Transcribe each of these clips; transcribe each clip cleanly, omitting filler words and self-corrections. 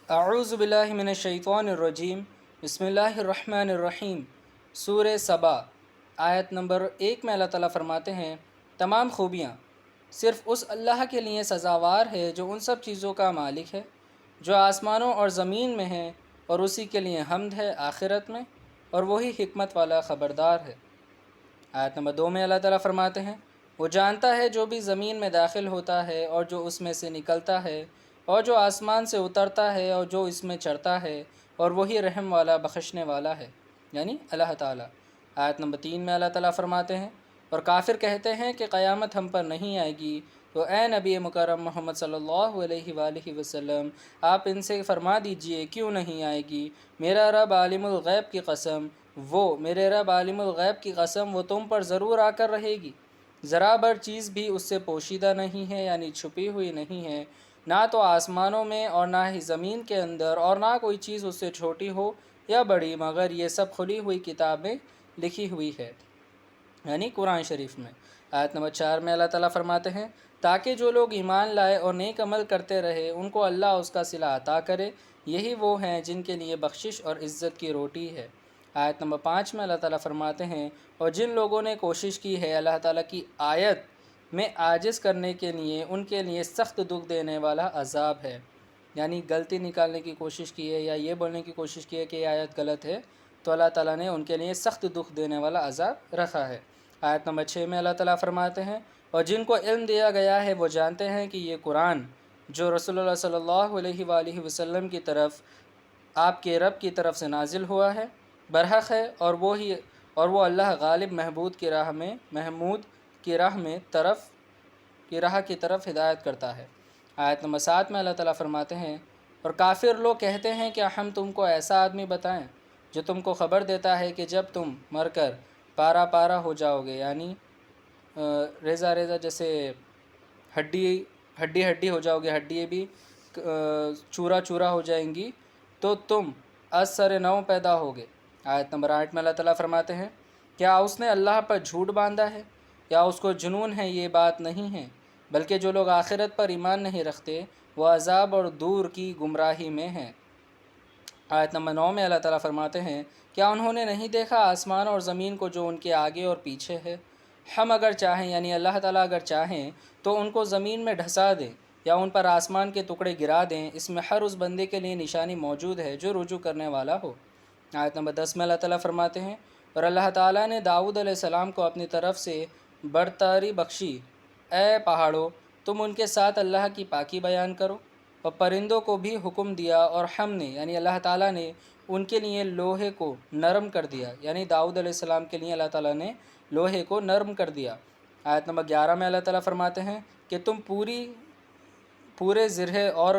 اعوذ باللہ من الشیطان الرجیم بسم اللہ الرحمن الرحیم۔ سورہ سبا آیت نمبر 1 میں اللہ تعالیٰ فرماتے ہیں، تمام خوبیاں صرف اس اللہ کے لیے سزاوار ہے جو ان سب چیزوں کا مالک ہے جو آسمانوں اور زمین میں ہیں، اور اسی کے لیے حمد ہے آخرت میں، اور وہی حکمت والا خبردار ہے۔ آیت نمبر 2 میں اللہ تعالیٰ فرماتے ہیں، وہ جانتا ہے جو بھی زمین میں داخل ہوتا ہے اور جو اس میں سے نکلتا ہے، اور جو آسمان سے اترتا ہے اور جو اس میں چڑھتا ہے، اور وہی رحم والا بخشنے والا ہے، یعنی اللہ تعالیٰ۔ آیت نمبر 3 میں اللہ تعالیٰ فرماتے ہیں، اور کافر کہتے ہیں کہ قیامت ہم پر نہیں آئے گی، تو اے نبی مکرم محمد صلی اللہ علیہ وآلہ وسلم، آپ ان سے فرما دیجئے کیوں نہیں آئے گی، میرا رب عالم الغیب کی قسم، میرے رب عالم الغیب کی قسم، وہ تم پر ضرور آ کر رہے گی، ذرا بر چیز بھی اس سے پوشیدہ نہیں ہے، یعنی چھپی ہوئی نہیں ہے، نہ تو آسمانوں میں اور نہ ہی زمین کے اندر، اور نہ کوئی چیز اس سے چھوٹی ہو یا بڑی، مگر یہ سب کھلی ہوئی کتابیں لکھی ہوئی ہے، یعنی قرآن شریف میں۔ آیت نمبر 4 میں اللہ تعالیٰ فرماتے ہیں، تاکہ جو لوگ ایمان لائے اور نیک عمل کرتے رہے ان کو اللہ اس کا صلہ عطا کرے، یہی وہ ہیں جن کے لیے بخشش اور عزت کی روٹی ہے۔ آیت نمبر 5 میں اللہ تعالیٰ فرماتے ہیں، اور جن لوگوں نے کوشش کی ہے اللہ تعالیٰ کی آیت میں عاجز کرنے کے لیے، ان کے لیے سخت دکھ دینے والا عذاب ہے، یعنی غلطی نکالنے کی کوشش کی ہے یا یہ بولنے کی کوشش کی ہے کہ یہ آیت غلط ہے، تو اللہ تعالیٰ نے ان کے لیے سخت دکھ دینے والا عذاب رکھا ہے۔ آیت نمبر 6 میں اللہ تعالیٰ فرماتے ہیں، اور جن کو علم دیا گیا ہے وہ جانتے ہیں کہ یہ قرآن جو رسول اللہ صلی اللہ علیہ وآلہ وسلم کی طرف آپ کے رب کی طرف سے نازل ہوا ہے، برحق ہے، اور وہ اللہ غالب محمود کی راہ کی طرف ہدایت کرتا ہے۔ آیت نمبر 7 میں اللہ تعالیٰ فرماتے ہیں، اور کافر لوگ کہتے ہیں کہ ہم تم کو ایسا آدمی بتائیں جو تم کو خبر دیتا ہے کہ جب تم مر کر پارا پارا ہو جاؤ گے، یعنی ریزہ ریزہ، جیسے ہڈی ہو جاؤ گے، ہڈی بھی چورا چورا ہو جائیں گی، تو تم از سر نو پیدا ہوگے۔ آیت نمبر 8 میں اللہ تعالیٰ فرماتے ہیں، کیا اس نے اللہ پر جھوٹ باندھا ہے یا اس کو جنون ہے؟ یہ بات نہیں ہے، بلکہ جو لوگ آخرت پر ایمان نہیں رکھتے وہ عذاب اور دور کی گمراہی میں ہیں۔ آیت نمبر 9 میں اللہ تعالیٰ فرماتے ہیں، کیا انہوں نے نہیں دیکھا آسمان اور زمین کو جو ان کے آگے اور پیچھے ہے؟ ہم اگر چاہیں، یعنی اللہ تعالیٰ اگر چاہیں تو ان کو زمین میں ڈھسا دیں یا ان پر آسمان کے ٹکڑے گرا دیں، اس میں ہر اس بندے کے لیے نشانی موجود ہے جو رجوع کرنے والا ہو۔ آیت نمبر 10 میں اللہ تعالیٰ فرماتے ہیں، اور اللہ تعالیٰ نے داؤد علیہ السلام کو اپنی طرف سے برتری بخشی، اے پہاڑوں تم ان کے ساتھ اللہ کی پاکی بیان کرو، اور پرندوں کو بھی حکم دیا، اور ہم نے یعنی اللہ تعالیٰ نے ان کے لیے لوہے کو نرم کر دیا، یعنی داؤد علیہ السلام کے لیے اللہ تعالیٰ نے لوہے کو نرم کر دیا۔ آیت نمبر 11 میں اللہ تعالیٰ فرماتے ہیں کہ تم پورے زرہ اور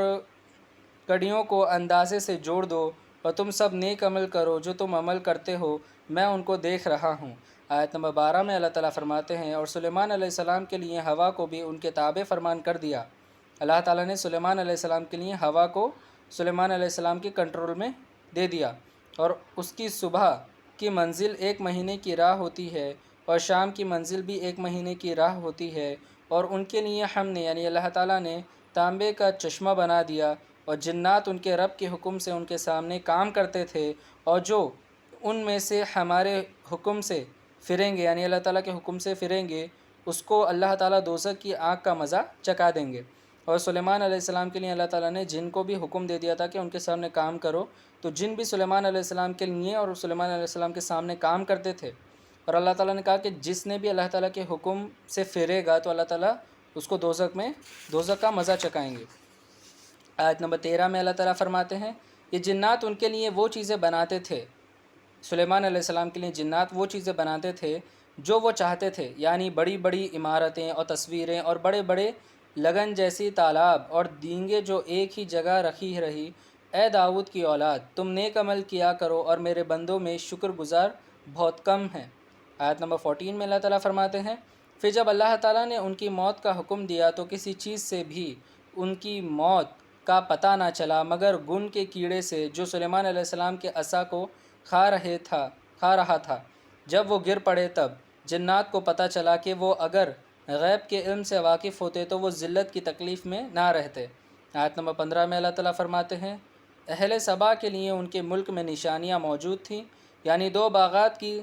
کڑیوں کو اندازے سے جوڑ دو، اور تم سب نیک عمل کرو، جو تم عمل کرتے ہو میں ان کو دیکھ رہا ہوں۔ آیت نمبر 12 میں اللہ تعالیٰ فرماتے ہیں، اور سلیمان علیہ السلام کے لیے ہوا کو بھی ان کے تابع فرمان کر دیا۔ اللہ تعالیٰ نے سلیمان علیہ السلام کے لیے ہوا کو سلیمان علیہ السلام کے کنٹرول میں دے دیا، اور اس کی صبح کی منزل 1 مہینے کی راہ ہوتی ہے، اور شام کی منزل بھی 1 مہینے کی راہ ہوتی ہے، اور ان کے لیے ہم نے یعنی اللہ تعالیٰ نے تانبے کا چشمہ بنا دیا، اور جنات ان کے رب کے حکم سے ان کے سامنے کام کرتے تھے، اور جو ان میں سے ہمارے حکم سے پھریں گے، یعنی اللہ تعالیٰ کے حکم سے پھریں گے، اس کو اللہ تعالیٰ دوزخ کی آگ کا مزہ چکھا دیں گے۔ اور سلیمان علیہ السلام کے لیے اللہ تعالیٰ نے جن کو بھی حکم دے دیا تھا کہ ان کے سامنے کام کرو، تو جن بھی سلیمان علیہ السلام کے لیے اور سلیمان علیہ السلام کے سامنے کام کرتے تھے، اور اللہ تعالیٰ نے کہا کہ جس نے بھی اللہ تعالیٰ کے حکم سے پھرے گا تو اللہ تعالیٰ اس کو دوزخ کا مزہ چکھائیں گے۔ آیت نمبر 13 میں اللہ تعالیٰ فرماتے ہیں، یہ جنات ان کے لیے وہ چیزیں بناتے تھے، سلیمان علیہ السلام کے لیے جنات وہ چیزیں بناتے تھے جو وہ چاہتے تھے، یعنی بڑی بڑی عمارتیں اور تصویریں اور بڑے بڑے لگن جیسی تالاب اور دینگیں جو ایک ہی جگہ رکھی رہی۔ اے داؤد کی اولاد، تم نیک عمل کیا کرو، اور میرے بندوں میں شکر گزار بہت کم ہیں۔ آیت نمبر 14 میں اللہ تعالیٰ فرماتے ہیں، پھر جب اللہ تعالیٰ نے ان کی موت کا حکم دیا تو کسی چیز سے بھی ان کی موت کا پتہ نہ چلا مگر گن کے کیڑے سے جو سلیمان علیہ السلام کے عصا کو کھا رہا تھا۔ جب وہ گر پڑے تب جنات کو پتہ چلا کہ وہ اگر غیب کے علم سے واقف ہوتے تو وہ ذلت کی تکلیف میں نہ رہتے۔ آیت نمبر 15 میں اللہ تعالیٰ فرماتے ہیں، اہل سبا کے لیے ان کے ملک میں نشانیاں موجود تھیں، یعنی 2 باغات کی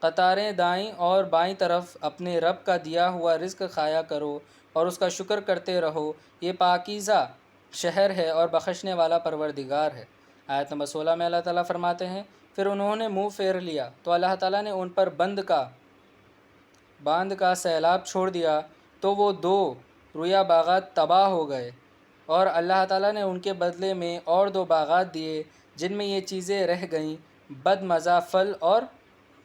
قطاریں دائیں اور بائیں طرف، اپنے رب کا دیا ہوا رزق کھایا کرو اور اس کا شکر کرتے رہو، یہ پاکیزہ شہر ہے اور بخشنے والا پروردگار ہے۔ آیت نمبر 16 میں اللہ تعالیٰ فرماتے ہیں پھر انہوں نے منہ پھیر لیا تو اللہ تعالیٰ نے ان پر باندھ کا سیلاب چھوڑ دیا، تو وہ 2 رویا باغات تباہ ہو گئے، اور اللہ تعالیٰ نے ان کے بدلے میں اور 2 باغات دیے جن میں یہ چیزیں رہ گئیں، بد مزہ پھل اور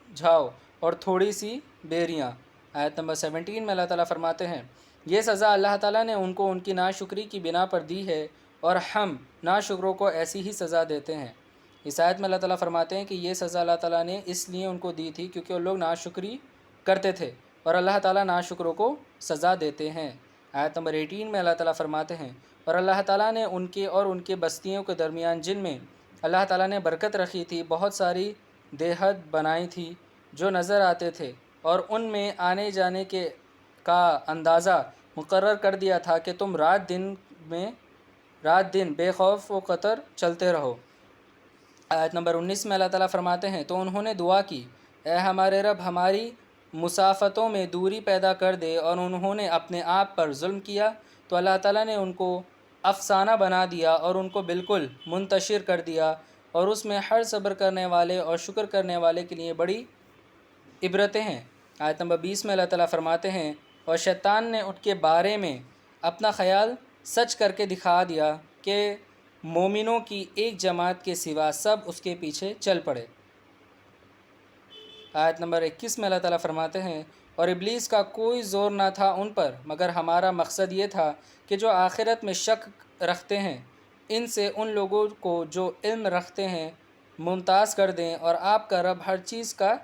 جھاؤ اور تھوڑی سی بیریاں۔ آیت نمبر 17 میں اللہ تعالیٰ فرماتے ہیں یہ سزا اللہ تعالیٰ نے ان کو ان کی ناشکری کی بنا پر دی ہے، اور ہم ناشکروں کو ایسی ہی سزا دیتے ہیں۔ اس آیت میں اللہ تعالیٰ فرماتے ہیں کہ یہ سزا اللہ تعالیٰ نے اس لیے ان کو دی تھی کیونکہ وہ لوگ ناشکری کرتے تھے، اور اللہ تعالیٰ ناشکروں کو سزا دیتے ہیں۔ آیت نمبر 18 میں اللہ تعالیٰ فرماتے ہیں اور اللہ تعالیٰ نے ان کے اور ان کے بستیوں کے درمیان جن میں اللہ تعالیٰ نے برکت رکھی تھی بہت ساری دیہات بنائی تھی جو نظر آتے تھے، اور ان میں آنے جانے کا اندازہ مقرر کر دیا تھا کہ تم رات دن بے خوف و خطر چلتے رہو۔ آیت نمبر 19 میں اللہ تعالیٰ فرماتے ہیں تو انہوں نے دعا کی اے ہمارے رب ہماری مسافتوں میں دوری پیدا کر دے، اور انہوں نے اپنے آپ پر ظلم کیا تو اللہ تعالیٰ نے ان کو افسانہ بنا دیا اور ان کو بالکل منتشر کر دیا، اور اس میں ہر صبر کرنے والے اور شکر کرنے والے کے لیے بڑی عبرتیں ہیں۔ آیت نمبر 20 میں اللہ تعالیٰ فرماتے ہیں اور شیطان نے ان کے بارے میں اپنا خیال سچ کر کے دکھا دیا کہ مومنوں کی ایک جماعت کے سوا سب اس کے پیچھے چل پڑے۔ آیت نمبر 21 میں اللہ تعالیٰ فرماتے ہیں اور ابلیس کا کوئی زور نہ تھا ان پر، مگر ہمارا مقصد یہ تھا کہ جو آخرت میں شک رکھتے ہیں ان سے ان لوگوں کو جو علم رکھتے ہیں ممتاز کر دیں، اور آپ کا رب ہر چیز کا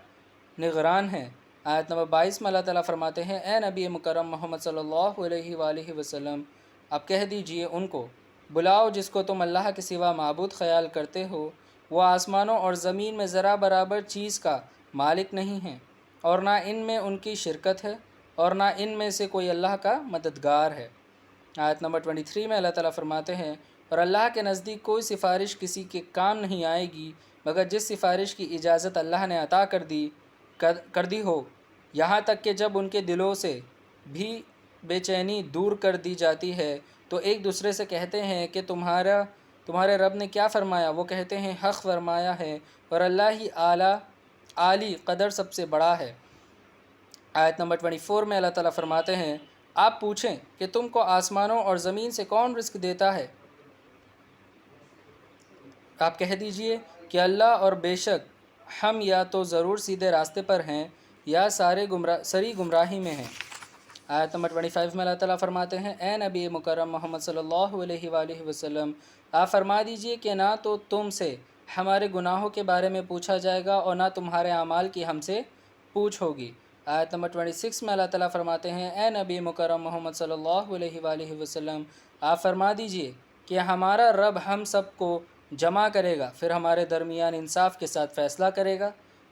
نگران ہے۔ آیت نمبر 22 میں اللہ تعالیٰ فرماتے ہیں اے نبی مکرم محمد صلی اللہ علیہ وآلہ وسلم، آپ کہہ دیجئے ان کو بلاؤ جس کو تم اللہ کے سوا معبود خیال کرتے ہو، وہ آسمانوں اور زمین میں ذرا برابر چیز کا مالک نہیں ہیں، اور نہ ان میں ان کی شرکت ہے، اور نہ ان میں سے کوئی اللہ کا مددگار ہے۔ آیت نمبر 23 میں اللہ تعالیٰ فرماتے ہیں اور اللہ کے نزدیک کوئی سفارش کسی کے کام نہیں آئے گی مگر جس سفارش کی اجازت اللہ نے عطا کر دی ہو، یہاں تک کہ جب ان کے دلوں سے بھی بے چینی دور کر دی جاتی ہے تو ایک دوسرے سے کہتے ہیں کہ تمہارے رب نے کیا فرمایا؟ وہ کہتے ہیں حق فرمایا ہے، اور اللہ ہی عالی قدر سب سے بڑا ہے۔ آیت نمبر 24 میں اللہ تعالیٰ فرماتے ہیں آپ پوچھیں کہ تم کو آسمانوں اور زمین سے کون رزق دیتا ہے؟ آپ کہہ دیجئے کہ اللہ، اور بے شک ہم یا تو ضرور سیدھے راستے پر ہیں یا سری گمراہی میں ہیں۔ آیت نمبر 25 میں اللہ تعالیٰ فرماتے ہیں اے نبی مکرم محمد صلی اللہ علیہ وآلہ وسلم، آپ فرما دیجئے کہ نہ تو تم سے ہمارے گناہوں کے بارے میں پوچھا جائے گا اور نہ تمہارے اعمال کی ہم سے پوچھ ہوگی۔ آیت نمبر 26 میں اللہ تعالیٰ فرماتے ہیں اے نبی مکرم محمد صلی اللہ علیہ وآلہ وسلم، آپ فرما دیجئے کہ ہمارا رب ہم سب کو جمع کرے گا، پھر ہمارے درمیان انصاف کے ساتھ فیصلہ کرے گا،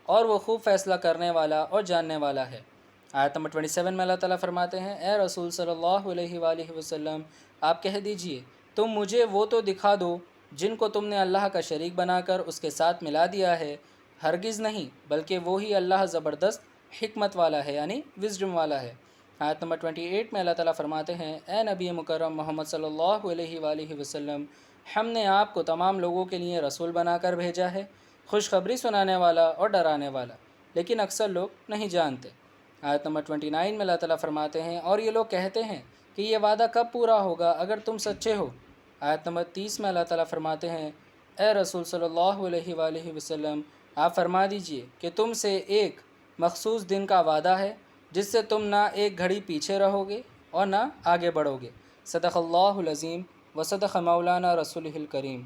اور وہ خوب فیصلہ کرنے والا اور جاننے والا ہے۔ آیت نمبر 27 میں اللہ تعالیٰ فرماتے ہیں اے رسول صلی اللہ علیہ وآلہ وسلم، آپ کہہ دیجئے تم مجھے وہ تو دکھا دو جن کو تم نے اللہ کا شریک بنا کر اس کے ساتھ ملا دیا ہے، ہرگز نہیں، بلکہ وہی اللہ زبردست حکمت والا ہے، یعنی وزڈم والا ہے۔ آیت نمبر 28 میں اللہ تعالیٰ فرماتے ہیں اے نبی مکرم محمد صلی اللہ علیہ وآلہ وسلم، ہم نے آپ کو تمام لوگوں کے لیے رسول بنا کر بھیجا ہے، خوشخبری سنانے والا اور ڈرانے والا، لیکن اکثر لوگ نہیں جانتے۔ آیت نمبر 29 میں اللہ تعالیٰ فرماتے ہیں اور یہ لوگ کہتے ہیں کہ یہ وعدہ کب پورا ہوگا اگر تم سچے ہو۔ آیت نمبر 30 میں اللہ تعالیٰ فرماتے ہیں اے رسول صلی اللہ علیہ وآلہ وسلم، آپ فرما دیجئے کہ تم سے ایک مخصوص دن کا وعدہ ہے جس سے تم نہ ایک گھڑی پیچھے رہو گے اور نہ آگے بڑھو گے۔ صدق اللہ العظیم و صدق مولانا رسولہ الکریم۔